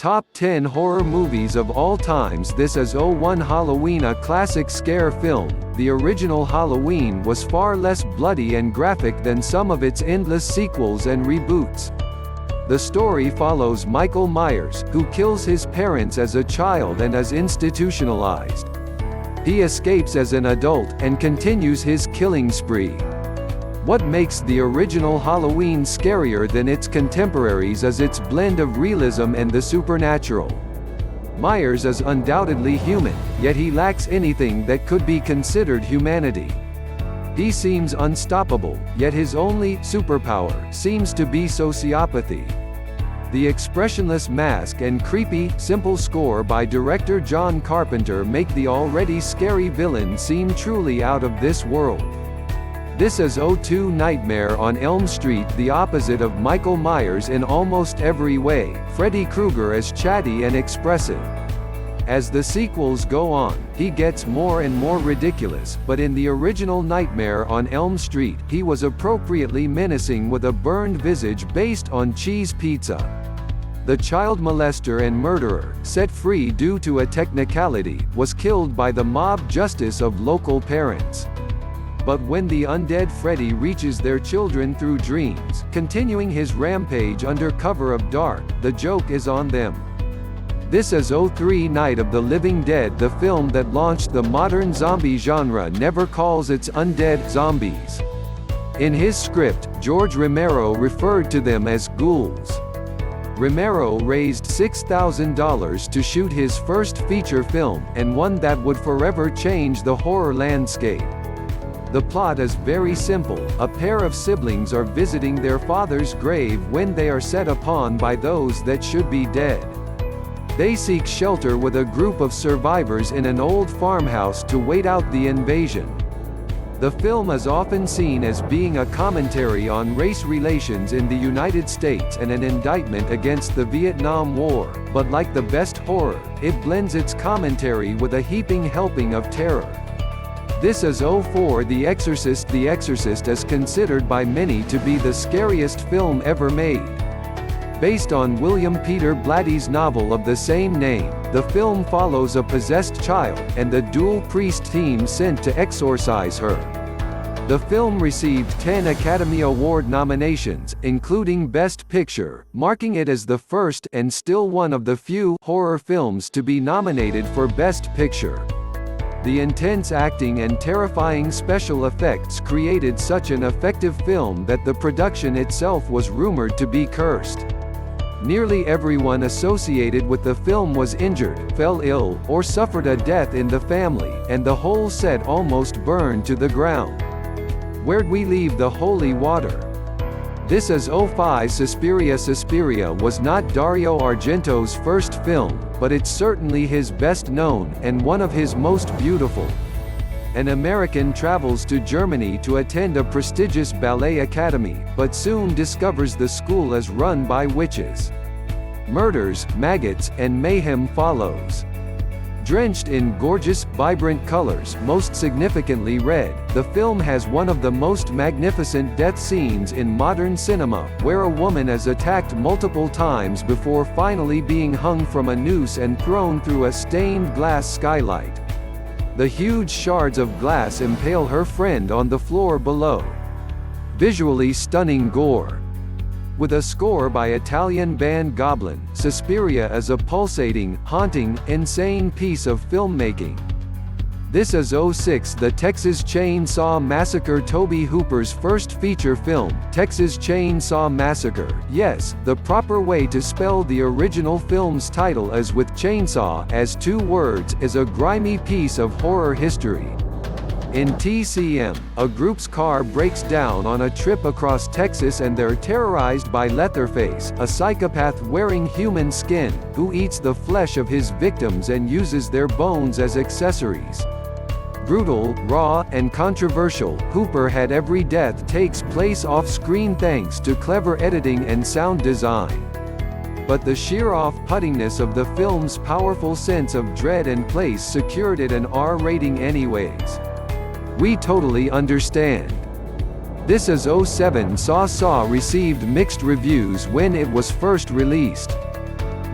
Top 10 Horror Movies of All Times. This is '01 Halloween, a classic scare film. The original Halloween was far less bloody and graphic than some of its endless sequels and reboots. The story follows Michael Myers, who kills his parents as a child and is institutionalized. He escapes as an adult, and continues his killing spree. What makes the original Halloween scarier than its contemporaries is its blend of realism and the supernatural. Myers is undoubtedly human, yet he lacks anything that could be considered humanity. He seems unstoppable, yet his only superpower seems to be sociopathy. The expressionless mask and creepy, simple score by director John Carpenter make the already scary villain seem truly out of this world. This is '02 Nightmare on Elm Street, the opposite of Michael Myers in almost every way. Freddy Krueger is chatty and expressive. As the sequels go on, he gets more and more ridiculous, but in the original Nightmare on Elm Street, he was appropriately menacing with a burned visage based on cheese pizza. The child molester and murderer, set free due to a technicality, was killed by the mob justice of local parents. But when the undead Freddy reaches their children through dreams, continuing his rampage under cover of dark, the joke is on them. This is '03 Night of the Living Dead. The film that launched the modern zombie genre never calls its undead zombies. In his script, George Romero referred to them as ghouls. Romero raised $6,000 to shoot his first feature film, and one that would forever change the horror landscape. The plot is very simple. A pair of siblings are visiting their father's grave when they are set upon by those that should be dead. They seek shelter with a group of survivors in an old farmhouse to wait out the invasion. The film is often seen as being a commentary on race relations in the United States and an indictment against the Vietnam War, but like the best horror, it blends its commentary with a heaping helping of terror. This is '04 The Exorcist. The Exorcist is considered by many to be the scariest film ever made. Based on William Peter Blatty's novel of the same name, the film follows a possessed child, and the dual priest team sent to exorcise her. The film received 10 Academy Award nominations, including Best Picture, marking it as the first and still one of the few horror films to be nominated for Best Picture. The intense acting and terrifying special effects created such an effective film that the production itself was rumored to be cursed. Nearly everyone associated with the film was injured, fell ill, or suffered a death in the family, and the whole set almost burned to the ground. Where'd we leave the holy water? This is '05 Suspiria. Suspiria was not Dario Argento's first film, but it's certainly his best known, and one of his most beautiful. An American travels to Germany to attend a prestigious ballet academy, but soon discovers the school is run by witches. Murders, maggots, and mayhem follows. Drenched in gorgeous, vibrant colors, most significantly red, the film has one of the most magnificent death scenes in modern cinema, where a woman is attacked multiple times before finally being hung from a noose and thrown through a stained glass skylight. The huge shards of glass impale her friend on the floor below. Visually stunning gore. With a score by Italian band Goblin, Suspiria is a pulsating, haunting, insane piece of filmmaking. This is '06 The Texas Chainsaw Massacre. Tobe Hooper's first feature film, Texas Chainsaw Massacre. Yes, the proper way to spell the original film's title is with chainsaw as two words, is a grimy piece of horror history. In TCM, a group's car breaks down on a trip across Texas and they're terrorized by Leatherface, a psychopath wearing human skin, who eats the flesh of his victims and uses their bones as accessories. Brutal, raw, and controversial, Hooper had every death takes place off-screen thanks to clever editing and sound design. But the sheer off-puttingness of the film's powerful sense of dread and place secured it an R rating anyways. We totally understand. This is '07 Saw received mixed reviews when it was first released.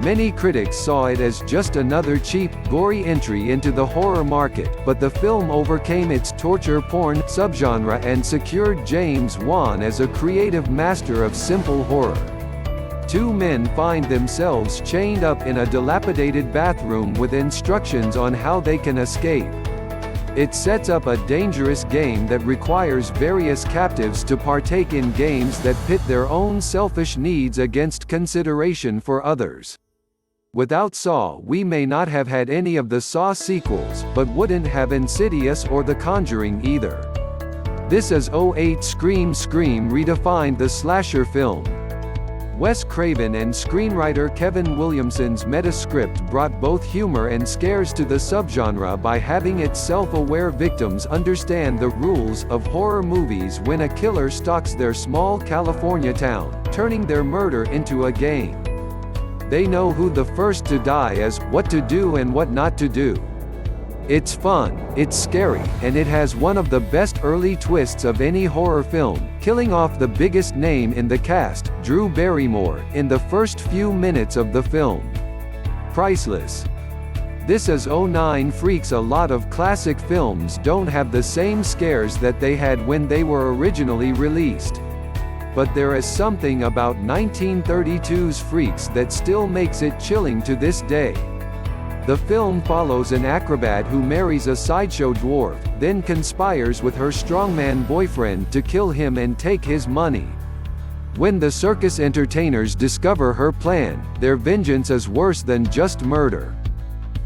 Many critics saw it as just another cheap, gory entry into the horror market, but the film overcame its torture porn subgenre and secured James Wan as a creative master of simple horror. Two men find themselves chained up in a dilapidated bathroom with instructions on how they can escape. It sets up a dangerous game that requires various captives to partake in games that pit their own selfish needs against consideration for others. Without Saw, we may not have had any of the Saw sequels, but wouldn't have Insidious or The Conjuring either. This is 08 Scream redefined the slasher film. Wes Craven and screenwriter Kevin Williamson's meta-script brought both humor and scares to the subgenre by having its self-aware victims understand the rules of horror movies when a killer stalks their small California town, turning their murder into a game. They know who the first to die is, what to do and what not to do. It's fun, it's scary, and it has one of the best early twists of any horror film, killing off the biggest name in the cast, Drew Barrymore, in the first few minutes of the film. Priceless. This is 09 freaks. A lot of classic films don't have the same scares that they had when they were originally released. But there is something about 1932's Freaks that still makes it chilling to this day. The film follows an acrobat who marries a sideshow dwarf, then conspires with her strongman boyfriend to kill him and take his money. When the circus entertainers discover her plan, their vengeance is worse than just murder.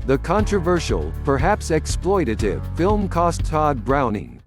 The controversial, perhaps exploitative, film cost Todd Browning